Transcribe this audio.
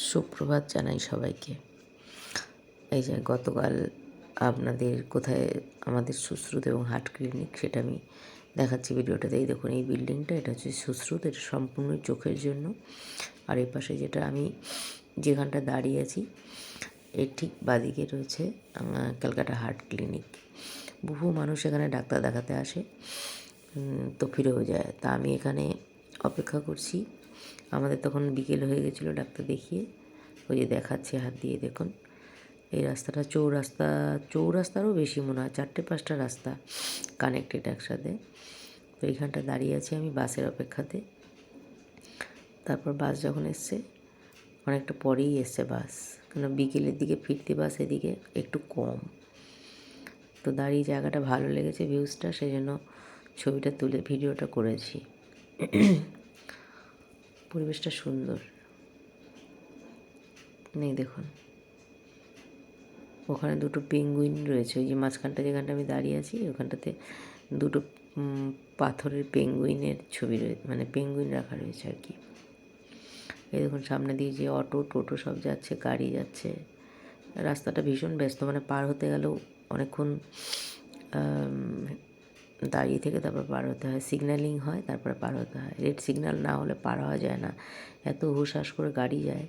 সুপ্রভাত জানাই সবাইকে। এই যে গতকাল আপনাদের কোথায় আমাদের সুশ্রুত এবং হার্ট ক্লিনিক সেটা আমি দেখাচ্ছি ভিডিওটাতে। এই দেখুন এই বিল্ডিংটা, এটা হচ্ছে সুশ্রুত, এটা সম্পূর্ণ চোখের জন্য। আর এই পাশে যেটা আমি যেখানটা দাঁড়িয়ে আছি এর ঠিক বাদিকে রয়েছে ক্যালকাটা হার্ট ক্লিনিক। বহু মানুষ এখানে ডাক্তার দেখাতে আসে, তো ফিরেও যায়। তা আমি এখানে অপেক্ষা করছি। আমাদের তখন বিকেল হয়ে গেছিলো ডাক্তার দেখিয়ে। ওই যে দেখাচ্ছে হাত দিয়ে, দেখুন এই রাস্তাটা চৌরাস্তারও বেশি মনে হয়, 4-5টা রাস্তা কানেক্টেড একসাথে। তো এইখানটা দাঁড়িয়ে আছি আমি বাসের অপেক্ষাতে। তারপর বাস যখন এসছে, অনেকটা পরেই এসছে বাস, কেন বিকেলের দিকে ফিরতে বাস এদিকে একটু কম। তো দাঁড়িয়ে জায়গাটা ভালো লেগেছে, ভিউজটা, সেই জন্য ছবিটা তুলে ভিডিওটা করেছি। পরিবেশটা সুন্দর নেই, দেখুন ওখানে দুটো পেঙ্গুইন রয়েছে। ওই যে মাঝখানটা যেখানটা আমি দাঁড়িয়ে আছি ওখানটাতে দুটো পাথরের পেঙ্গুইনের ছবি রয়েছে, মানে পেঙ্গুইন রাখা রয়েছে আর কি। এই দেখুন সামনে দিয়ে যে অটো টোটো সব যাচ্ছে, গাড়ি যাচ্ছে। রাস্তাটা ভীষণ ব্যস্ত, মানে পার হতে গেলেও অনেকক্ষণ দাঁড়িয়ে থেকে তারপর পার হতে হয়। সিগন্যালিং হয়, তারপরে পার হতে হয়। রেড সিগন্যাল না হলে পার হওয়া যায় না, এত হুশহাস করে গাড়ি যায়।